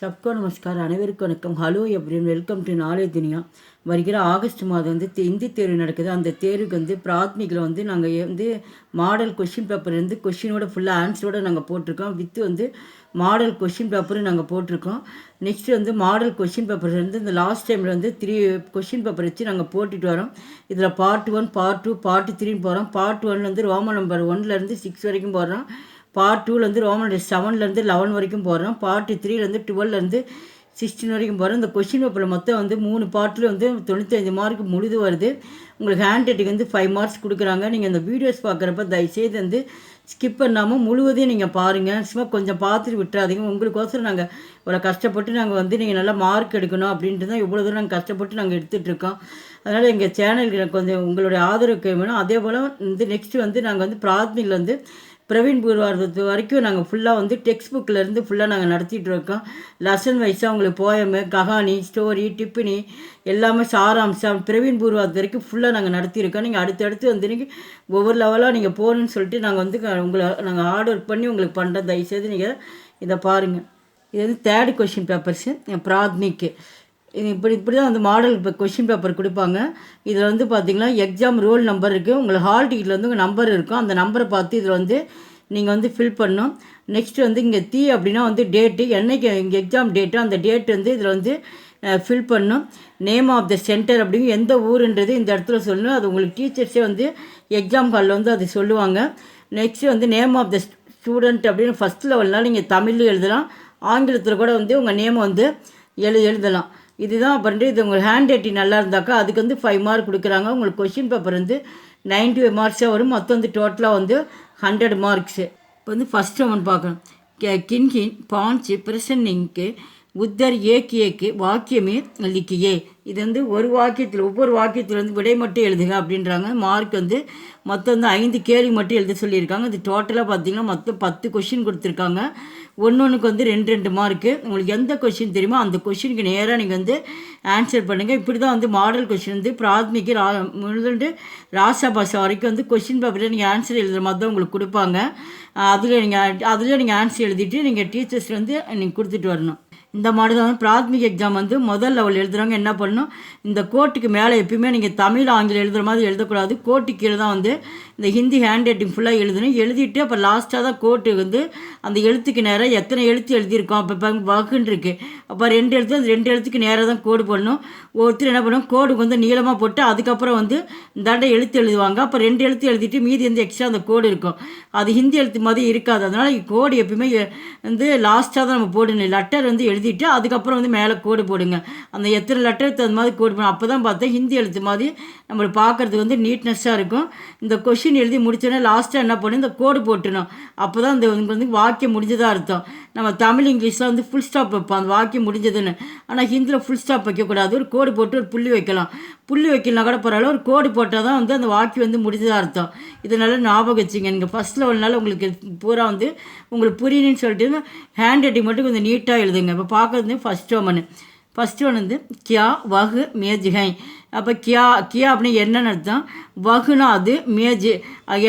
சப்கோ நமஸ்கார், அனைவருக்கும் வணக்கம். Hello everyone, welcome to knowledge Duniya. வருகிற ஆகஸ்ட் மாதம் இந்தி தேர்வு நடக்குது. அந்த தேர்வுக்கு பிராத்மிகில் நாங்கள் மாடல் கொஷின் பேப்பர் கொஷினோட ஃபுல்லாக ஆன்சரோடு நாங்கள் போட்டிருக்கோம். வித்து மாடல் கொஷின் பேப்பரும் நாங்கள் போட்டிருக்கோம். நெக்ஸ்ட்டு மாடல் கொஷின் பேப்பர் இந்த லாஸ்ட் டைமில் 3 கொஷின் பேப்பர் வச்சு நாங்கள் போட்டுட்டு வரோம். இதில் பார்ட் 1, பார்ட் 2, பார்ட் 3 போகிறோம். பார்ட் 1 ரோமன் நம்பர் 1லேருந்து 6 வரைக்கும் போடுறோம். பார்ட் 2 ரோமன் 7லேருந்து 11 வரைக்கும் போடுறோம். பார்ட் 3 12லேருந்து 16 வரைக்கும் போகிறோம். இந்த கொஷின் பேப்பரில் மொத்தம் 3 பார்ட்டில் 95 மார்க் முழுது வருது. உங்களுக்கு ஹேண்ட் ரைட்டிங் 5 மார்க்ஸ் கொடுக்குறாங்க. நீங்கள் இந்த வீடியோஸ் பார்க்குறப்ப தயவுசெய்து ஸ்கிப் பண்ணாமல் முழுவதையும் நீங்கள் பாருங்கள். சும்மா கொஞ்சம் பார்த்துட்டு விட்டுறாதீங்க. உங்களுக்கோசரம் நாங்கள் இவ்வளோ கஷ்டப்பட்டு நாங்கள் நீங்கள் நல்லா மார்க் எடுக்கணும் அப்படின்ட்டு தான் இவ்வளோ தூரம் நாங்கள் கஷ்டப்பட்டு நாங்கள் எடுத்துகிட்ருக்கோம். அதனால் எங்கள் சேனலுக்கு கொஞ்சம் உங்களுடைய ஆதரவு வேணும். அதே போல் நெக்ஸ்ட்டு நாங்கள் பிராத்மிகில் பிரவீன் பூர்வார்த்தத்து வரைக்கும் நாங்கள் ஃபுல்லாக டெக்ஸ்ட் புக்கிலேருந்து ஃபுல்லாக நாங்கள் நடத்திட்டு இருக்கோம். லெசன் வைஸாக உங்களுக்கு போயமு, கஹானி, ஸ்டோரி, டிப்பினி எல்லாமே சாராம்சம் பிரவீன் பூர்வார்த்து வரைக்கும் ஃபுல்லாக நாங்கள் நடத்தியிருக்கோம். நீங்கள் அடுத்தடுத்து நீங்கள் ஒவ்வொரு லெவலாக நீங்கள் போகணுன்னு சொல்லிட்டு நாங்கள் உங்களை நாங்கள் ஹார்ட் ஒர்க் பண்ணி உங்களுக்கு பண்ணுறோம். தயவுசெய்து நீங்கள் இதை பாருங்கள். இது 3rd கொஷின் பேப்பர்ஸு பிராத்மிக்கு. இது இப்படி தான் மாடல் இப்போ கொஷின் பேப்பர் கொடுப்பாங்க. இதில் பார்த்தீங்கன்னா எக்ஸாம் ரோல் நம்பர் இருக்குது. உங்களுக்கு ஹால் டிக்கெட்டில் உங்கள் நம்பர் இருக்கும். அந்த நம்பரை பார்த்து இதில் நீங்கள் ஃபில் பண்ணணும். நெக்ஸ்ட்டு இங்கே அப்படின்னா டேட்டு, என்றைக்கு இங்கே எக்ஸாம் டேட்டு, அந்த டேட் இதில் ஃபில் பண்ணணும். நேம் ஆஃப் த சென்டர் அப்படிங்க எந்த ஊருன்றது இந்த இடத்துல சொல்லணும். அது உங்களுக்கு டீச்சர்ஸே எக்ஸாம் ஹாலில் அது சொல்லுவாங்க. Next name of the student அப்படின்னு ஃபஸ்ட் லெவல்னால் நீங்கள் தமிழில் எழுதலாம், ஆங்கிலத்தில் கூட உங்கள் நேமை எழுதலாம். இதுதான் அப்புறம் இது உங்கள் ஹேண்ட் ரைட்டிங் நல்லா இருந்தாக்கா அதுக்கு 5 மார்க் கொடுக்குறாங்க. உங்களுக்கு கொஷின் பேப்பர் 95 மார்க்ஸாக வரும். மொத்தம் டோட்டலாக 100 மார்க்ஸு. இப்போ ஃபஸ்ட் ஒன் பார்க்கணும். கின்கின் பாஞ்சு பிரசன்னிங்க்கு உத்தர் ஏக்கு வாக்கியமே லிக்கியே. இது ஒரு வாக்கியத்தில் ஒவ்வொரு வாக்கியத்தில் விடை மட்டும் எழுதுங்க அப்படின்றாங்க. மார்க் மொத்தம் 5 கேள்வி மட்டும் எழுத சொல்லியிருக்காங்க. இது டோட்டலாக பார்த்தீங்கன்னா மொத்தம் 10 கொஷின் கொடுத்துருக்காங்க. ஒன்றுக்கு 2 மார்க்கு. உங்களுக்கு எந்த கொஷின் தெரியுமோ அந்த கொஷினுக்கு நேராக நீங்கள் ஆன்சர் பண்ணுங்கள். இப்படி தான் மாடல் கொஷின் பிராத்மிக்கு முதல்ல ராசாபாஷா வரைக்கும் கொஷின் பேப்பரில் நீங்கள் ஆன்சர் எழுதுகிற மாதிரி தான் உங்களுக்கு கொடுப்பாங்க. அதில் நீங்கள் ஆன்சர் எழுதிட்டு நீங்கள் டீச்சர்ஸ் நீங்கள் கொடுத்துட்டு வரணும். இந்த மாதிரி தான் பிராத்மிக் எக்ஸாம் முதல் லெவல் எழுதுகிறவங்க என்ன பண்ணணும், இந்த கோட்டுக்கு மேலே எப்பயுமே நீங்கள் தமிழ் ஆங்கிலம் எழுதுகிற மாதிரி எழுதக்கூடாது. கோட்டு கீழே தான் இந்த ஹிந்தி ஹேண்ட் ரைட்டிங் ஃபுல்லாக எழுதணும். எழுதிட்டு அப்போ லாஸ்ட்டாக தான் கோட்டு அந்த எழுத்துக்கு நேராக எத்தனை எழுத்து எழுதியிருக்கோம். அப்போ வகுன்னு இருக்குது. அப்போ 2 எழுத்து, அந்த 2 எழுத்துக்கு நேராக தான் கோடு போடணும். ஒருத்தர் என்ன பண்ணுவோம், கோடு நீளமாக போட்டு அதுக்கப்புறம் இந்த எழுத்து எழுதுவாங்க. அப்போ 2 எழுத்து எழுதிட்டு மீதி எக்ஸ்ட்ரா அந்த கோடு இருக்கும். அது ஹிந்தி எழுத்து மாதிரி இருக்காது. அதனால் கோடு எப்பயுமே லாஸ்ட்டாக தான் நம்ம போடணும். லெட்டர் எழுதிட்டு அதுக்கப்புறம் மேலே கோடு போடுங்க. அந்த எத்தனை லெட்டருக்கு அது மாதிரி கோடு போடணும். அப்போ தான் பார்த்தா ஹிந்தி எழுத்து மாதிரி நம்மளுக்கு பார்க்குறதுக்கு நீட்னஸ்ஸாக இருக்கும். இந்த கொஷின் எழுதி முடிச்சோன்னா லாஸ்ட்டாக என்ன பண்ணணும், இந்த கோடு போட்டுணும். அப்போ தான் இந்த வாக்கியம் முடிஞ்சதாக அர்த்தம். நம்ம தமிழ் இங்கிலீஷில் ஃபுல் ஸ்டாப் வைப்போம் அந்த வாக்கியம் முடிஞ்சதுன்னு. ஆனால் ஹிந்தியில் ஃபுல் ஸ்டாப் வைக்கக்கூடாது. ஒரு கோடு போட்டு ஒரு புள்ளி வைக்கலாம். புள்ளி வைக்கலாம் கூட பரவாயில்ல, ஒரு கோடு போட்டால் தான் அந்த வாக்கியம் முடிஞ்சதாக அர்த்தம். இதனால ஞாபகம் வச்சுங்க. நீங்கள் ஃபஸ்ட் லெவல்னால உங்களுக்கு பூரா உங்களுக்கு புரியணும்னு சொல்லிட்டு ஹேண்ட் ரைட்டிங் மட்டும் கொஞ்சம் நீட்டாக எழுதுங்க. இப்போ பார்க்குறது ஃபஸ்ட் ஒன் கியா வகு மேஜ்ஹை. அப்போ கியா அப்படின்னு என்னன்னு அர்த்தம், வகுனா அது, மேஜு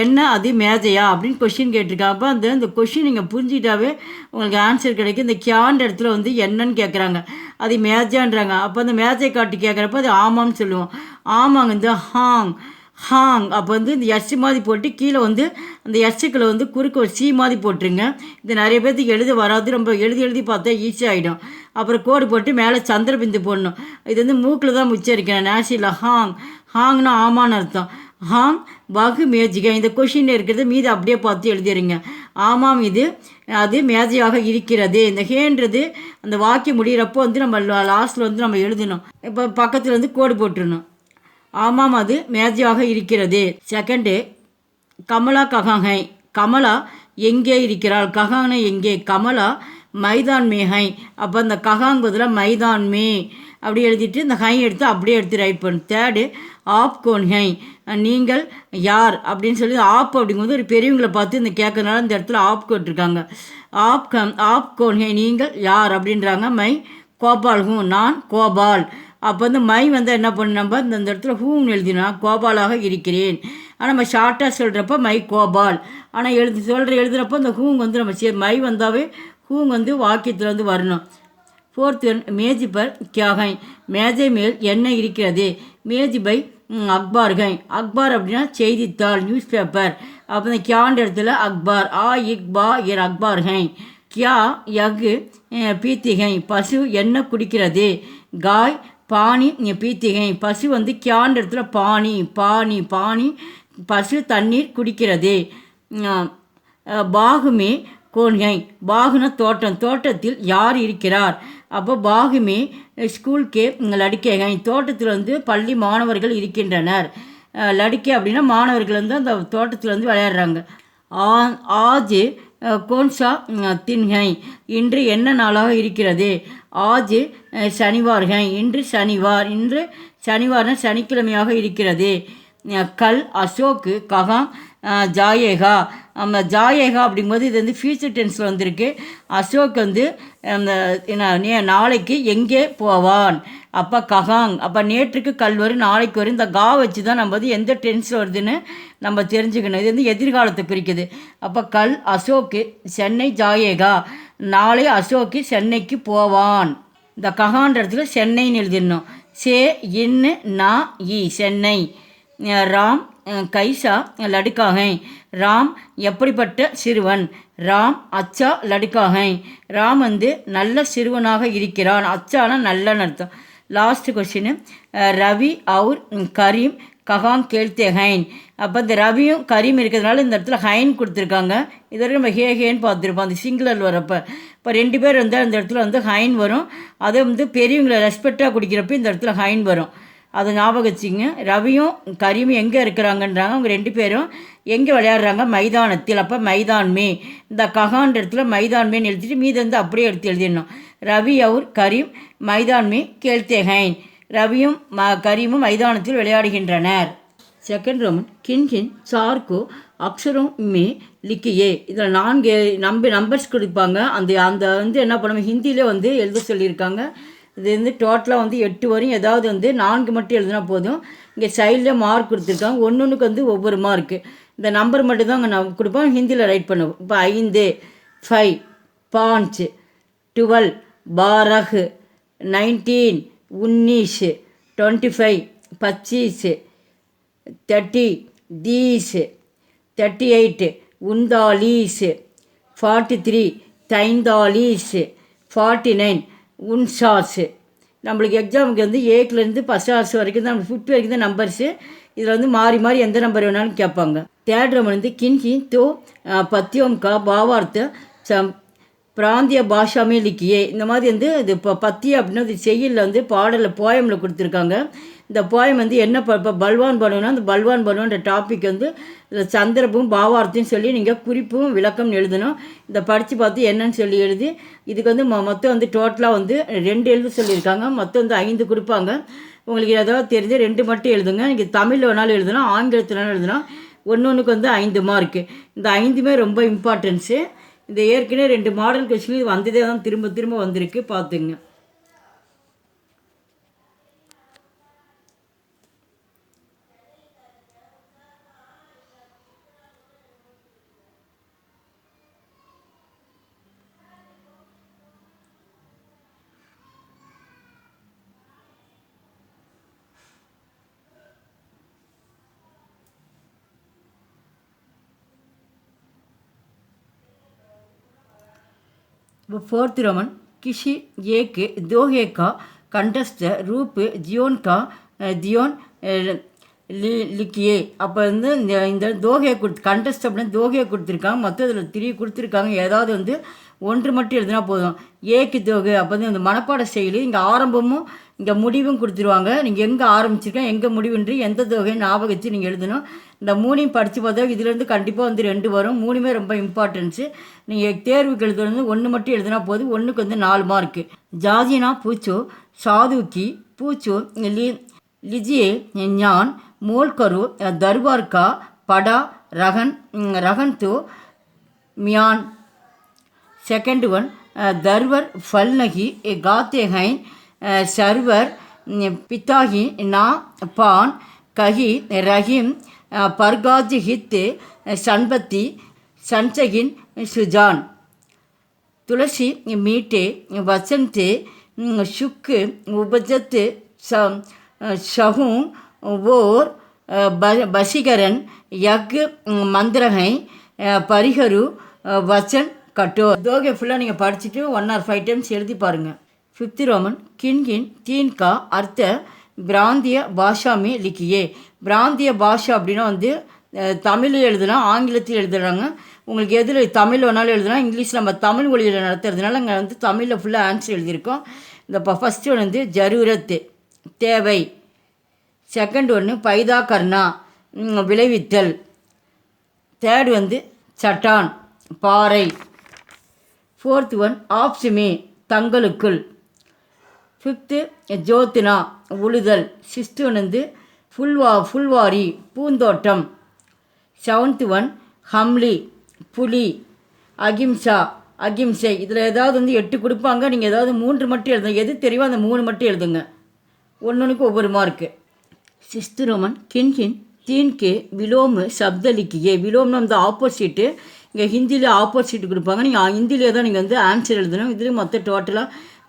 என்ன அது மேஜையா அப்படின்னு கொஷின் கேட்டிருக்காங்க. அப்போ அந்த கொஷின் நீங்கள் புரிஞ்சிட்டாவே உங்களுக்கு ஆன்சர் கிடைக்கும். இந்த கியான்ற இடத்துல என்னன்னு கேட்குறாங்க, அது மேஜான்றாங்க. அப்போ அந்த மேஜை காட்டி கேட்குறப்ப அது ஆமாம்னு சொல்லுவோம். ஆமாங்க ஹாங். அப்போ இந்த எஸ் மாதிரி போட்டு கீழே அந்த எஸ்ஸுக்களை குறுக்க ஒரு சி மாதிரி போட்டுருங்க. இது நிறைய பேர்த்துக்கு எழுத வராது. ரொம்ப எழுதி பார்த்தா ஈஸியாகிடும். அப்புறம் கோடு போட்டு மேலே சந்திரபிந்து போடணும். இது மூக்கில் தான் உச்சரிக்கணும். நேஷில் ஹாங்னா ஆமான்னு அர்த்தம். ஹாங் வகு மேஜிகை. இந்த கொஷின் இருக்கிறது மீது அப்படியே பார்த்து எழுதிடுங்க. ஆமாம் அது மேஜையாக இருக்கிறது. இந்த ஹேன்றது அந்த வாக்கியம் முடிகிறப்போ நம்ம லாஸ்ட்டில் நம்ம எழுதணும். இப்போ பக்கத்தில் கோடு போட்டுடணும். ஆமாம் அது மேஜையாக இருக்கிறது. செகண்டு கமலா ககாங்கை. கமலா எங்கே இருக்கிறாள், ககாங்கை எங்கே, கமலா மைதான் மே ஹை. அப்போ அந்த ககாங் பதிலாக மைதான் மே அப்படி எழுதிட்டு இந்த ஹை அப்படியே எடுத்து ரைட் பண்ணு. தேர்டு ஆப் கோன் ஹை. நீங்கள் யார் அப்படின்னு சொல்லி ஆப் அப்படிங்கும்போது ஒரு பெரியவங்களை பார்த்து இந்த கேட்கறதுனால இந்த இடத்துல ஆப் போட்டிருக்காங்க. ஆப் கோன் ஹை நீங்கள் யார் அப்படின்றாங்க. மை கோபால் ஹூ, நான் கோபால். அப்போ மை என்ன பண்ண நம்ம இந்த இடத்துல ஹூன்னு எழுதினா கோபாலாக இருக்கிறேன். ஆனால் நம்ம ஷார்ட்டாக சொல்கிறப்ப மை கோபால். ஆனால் எழுதுகிறப்போ இந்த ஹூங் நம்ம மை வந்தாவே ஹூங் வாக்கியத்தில் வரணும். फोर्थ वन मेज पर क्या है மேஜை மேல் என்ன இருக்கிறது மேஜ் பை அக்பார் கை அக்பார் அப்படின்னா செய்தித்தாள் நியூஸ் பேப்பர் அப்போ இந்த கியான்ற இடத்துல அக்பார் இக்பா இர் அக்பார் ஹை கியா யக் பீத்திகை பசு என்ன குடிக்கிறது காய் பானி பீத்திகை பசு வந்து கியான்ற இடத்துல பானி பானி பானி பசு தண்ணீர் குடிக்கிறது பாகுமே கோன்கை பாகுன தோட்டம் தோட்டத்தில் யார் இருக்கிறார் அப்போ பாகுமே ஸ்கூல்கே லடிக்கைகை தோட்டத்தில் வந்து பள்ளி மாணவர்கள் இருக்கின்றனர் லடிக்கை அப்படின்னா மாணவர்கள் வந்து அந்த தோட்டத்தில் வந்து விளையாடுறாங்க ஆஜ் கோன்சா தின்கை இன்று என்ன நாளாக இருக்கிறது ஆஜ் சனிவார்கை இன்று சனிவார்னா சனிக்கிழமையாக இருக்கிறது கல் அசோக்கு ககாம் ஜாயேகா நம்ம ஜாயேகா அப்படிங்கும்போது இது வந்து ஃபியூச்சர் டென்ஸில் வந்திருக்கு அசோக் வந்து நாளைக்கு எங்கே போவான் அப்போ ககாங் அப்போ நேற்றுக்கு கல் வரும் நாளைக்கு வரும் இந்த கா வச்சு தான் நம்ம வந்து எந்த டென்ஸில் வருதுன்னு நம்ம தெரிஞ்சுக்கணும் இது வந்து எதிர்காலத்தை குறிக்குது அப்போ கல் அசோக்கு சென்னை ஜாயேகா நாளை அசோக்கு சென்னைக்கு போவான் இந்த ககான்ற இடத்துல சென்னைன்னு எழுதிடணும் சே இன்னு நா இ சென்னை ராம் கைசா லடுக்காகை ராம் எப்படிப்பட்ட சிறுவன் ராம் அச்சா லடுக்காகை ராம் வந்து நல்ல சிறுவனாக இருக்கிறான் அச்சானா நல்லன்னு அர்த்தம் லாஸ்ட் கொஸ்டின் ரவி அவுர் கரீம் ககாங் கேள்த்தே ஹைன் அப்போ இந்த ரவியும் கரீம் இருக்கிறதுனால இந்த இடத்துல ஹைன் கொடுத்துருக்காங்க இதுவரை நம்ம ஹேன்னு பார்த்துருப்போம் அந்த சிங்குலர் வரப்போ இப்போ ரெண்டு பேர் வந்து அந்த இடத்துல வந்து ஹைன் வரும் அதை வந்து பெரியவங்களை ரெஸ்பெக்டாக குடிக்கிறப்ப இந்த இடத்துல ஹைன் வரும் அதை ஞாபகம் வச்சுங்க ரவியும் கரீமும் எங்கே இருக்கிறாங்கன்றாங்க அவங்க ரெண்டு பேரும் எங்கே விளையாடுறாங்க மைதானத்தில் அப்போ மைதான்மே இந்த ககான்ற இடத்துல மைதான்மேன்னு எழுதிட்டு மீது வந்து அப்படியே எடுத்து எழுதிடணும் ரவி அவுர் கரீம் மைதான்மே கேள்த்தே ஹைன் ரவியும் கரீமும் மைதானத்தில் விளையாடுகின்றனர் செகண்ட் ரோமன் கின்கின் சார்கோ அக்ஷரம் மே லிக்கியே இதில் 4 நம்பர்ஸ் கொடுப்பாங்க அந்த வந்து என்ன பண்ணுவோம் ஹிந்தியில் வந்து எழுத சொல்லியிருக்காங்க இது வந்து டோட்டலாக வந்து 8 வரையும் ஏதாவது வந்து 4 மட்டும் எழுதினா போதும் இங்கே சைடில் மார்க் கொடுத்துருக்காங்க ஒன்றுக்கு வந்து ஒவ்வொரு மார்க்கு இந்த நம்பர் மட்டும் தான் அங்கே நான் கொடுப்போம் ஹிந்தியில் ரைட் பண்ணுவோம் இப்போ 5 5 5 12 12 19 19 25 25 30 30 38 39 43 43 49 உன்சாஸு நம்மளுக்கு எக்ஸாமுக்கு வந்து ஏக்குலேருந்து ஃபஸ்ட் கிளாஸ் வரைக்கும் தான் 50 வரைக்கும் தான் நம்பர்ஸு இதில் வந்து மாறி மாறி எந்த நம்பர் வேணாலும் கேட்பாங்க தேர்ட் ரோமன் வந்து கின்கி தோ பத்தியோம் கா பாவார்த்த பிராந்திய பாஷாமே லிக்கியே இந்த மாதிரி வந்து இது இப்போ பத்தியம் அப்படின்னா இது செய்யலில் வந்து பாடலில் போயமில் கொடுத்துருக்காங்க இந்த போயம் வந்து என்ன இப்போ பல்வான் பண்ணுவோன்னா அந்த பல்வான் பண்ணுவோன்ற டாபிக் வந்து இதில் சந்திரப்பும் பாவார்த்தையும் சொல்லி நீங்கள் குறிப்பும் விளக்கம் எழுதணும் இதை படித்து பார்த்து என்னன்னு சொல்லி எழுதி இதுக்கு வந்து மொத்தம் வந்து டோட்டலாக வந்து 2 எழுத சொல்லியிருக்காங்க மொத்தம் வந்து 5 கொடுப்பாங்க உங்களுக்கு ஏதாவது தெரிஞ்சு 2 மட்டும் எழுதுங்க நீங்கள் தமிழில் வேணாலும் எழுதலாம் ஆங்கிலத்தினாலும் எழுதலாம் ஒன்றுக்கு வந்து 5 மார்க்கு இந்த 5மே ரொம்ப இம்பார்ட்டன்ஸு இந்த ஏற்கனவே 2 மாடல் கொஸ்டின் வந்ததே தான் திரும்ப திரும்ப வந்திருக்கு பார்த்துங்க फोर्थ रोमन किसी एक दोहे का कंटेस्ट रूप जियोन का दियोन லிக்கியே அப்போ வந்து இந்த தோகையை கண்டெஸ்ட் அப்படின்னு தோகையை கொடுத்துருக்காங்க மொத்தம் இதில் 3 கொடுத்துருக்காங்க ஏதாவது வந்து 1 மட்டும் எழுதினா போதும் ஏக்கு தோகை அப்போ வந்து இந்த மனப்பாட செயலி இங்கே ஆரம்பமும் இங்கே முடிவும் கொடுத்துருவாங்க நீங்கள் எங்கே ஆரம்பிச்சிருக்கேன் எங்கே முடிவுன்றி எந்த தொகையை ஞாபகம் வச்சு நீங்கள் எழுதணும் இந்த 3ஐயும் படித்து பார்த்தா இதுலேருந்து கண்டிப்பாக வந்து 2 வரும் 3மே ரொம்ப இம்பார்ட்டன்ஸு நீங்கள் தேர்வுக்கு எழுதுறது 1 மட்டும் எழுதினா போதும் 1க்கு வந்து 4 மார்க்கு ஜாதினா பூச்சோ சாதுக்கி பூச்சோ लीजिए ஞான் मोल करो दरबार का पड़ा रगन तो म्यान सेकंड वन दरबार फल नहीं गाते हैं सरवर पिता ही ना पान कही रहीम परगाज हित सनबत्ती संचगिन सुजान तुलसी मीठे वसंत शुक उपजत शहूं वोर बशीकरन यग मंत्रहै परिहरू वचन कठोर दोगे फुல்லாக நீங்கள் படிச்சுட்டு 1 or 5 times எழுதி பாருங்கள். 5th रोमन किन किन 3 का अर्थ பிராந்திய பாஷாமே லிக்கியே. பிராந்திய பாஷா அப்படின்னா வந்து தமிழில் எழுதலாம், ஆங்கிலத்தில் எழுதுறாங்க. உங்களுக்கு எதில் தமிழ் வேணாலும் எழுதலாம். இங்கிலீஷில் நம்ம தமிழ் மொழியில் நடத்துறதுனால இங்கே வந்து தமிழில் ஃபுல்லாக ஆன்சர் எழுதியிருக்கோம். இந்த ஃபஸ்ட்டு ஒன்று வந்து ஜரூரத் தேவை, செகண்ட் ஒன்று பைதா கர்ணா விளைவித்தல், தேர்ட் வந்து சட்டான் பாறை, ஃபோர்த் ஒன் ஆப்சுமே தங்களுக்குள், ஃபிஃப்த்து ஜோத்னா உழுதல், சிக்ஸ்த்து ஒன் வந்து ஃபுல்வாரி பூந்தோட்டம், செவன்த்து ஒன் ஹம்லி புலி, அகிம்சை. இதில் ஏதாவது வந்து 8 கொடுப்பாங்க. நீங்கள் ஏதாவது 3 மட்டும் எழுதுங்க. எது தெரியுமோ அந்த 3 மட்டும் எழுதுங்க. ஒன்றுக்கு ஒவ்வொரு மார்க்கு. 6th रोमन கின் 3 के விலோம் சப்த லிக்கியே. விலோம்னு வந்து ஆப்போசிட்டு. இங்கே ஹிந்தியில் ஆப்போசிட் கொடுப்பாங்க. நீங்கள் ஹிந்தியிலே தான் நீங்கள் வந்து ஆன்சர் எழுதணும். இதுலேயும் மொத்தம் டோட்டலாக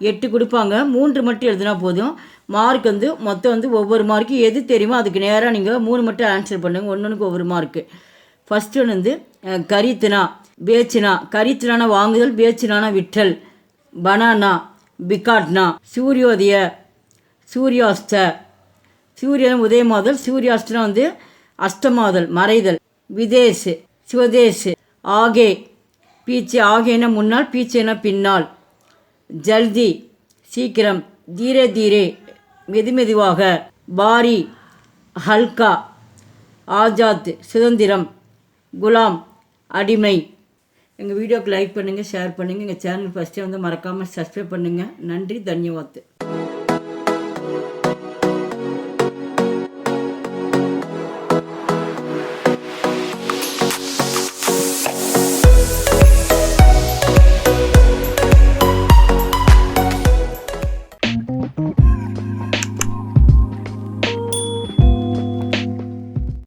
8 கொடுப்பாங்க. 3 மட்டும் எழுதினா போதும். மார்க் வந்து மொத்தம் வந்து ஒவ்வொரு மார்க்கு எது தெரியுமோ அதுக்கு நேராக நீங்கள் 3 மட்டும் ஆன்சர் பண்ணுங்கள். ஒன்றுக்கு ஒவ்வொரு மார்க்கு. ஃபஸ்ட்டு ஒன்று வந்து கரித்தனா பேச்சினா. கரித்தனான வாங்குதல், பேச்சினான விற்றல், பனானா பிகாட்னா, சூரியோதய சூரியாஸ்த, சூரியன் உதயமாதல், சூரியாஸ்தனா வந்து அஸ்தமாதல் மறைதல், விதேஷ் சுவதேஷ், ஆகே பீச்சே, ஆகேனா முன்னால், பீச்சேனா பின்னால், ஜல்தி சீக்கிரம், தீரே தீரே மெதுமெதுவாக, பாரி ஹல்கா, ஆஜாத் சுதந்திரம், குலாம் அடிமை. எங்கள் வீடியோக்கு லைக் பண்ணுங்கள், ஷேர் பண்ணுங்கள். எங்கள் சேனல் ஃபஸ்ட்டே வந்து மறக்காமல் சப்ஸ்கிரைப் பண்ணுங்கள். நன்றி, தன்யவாத்.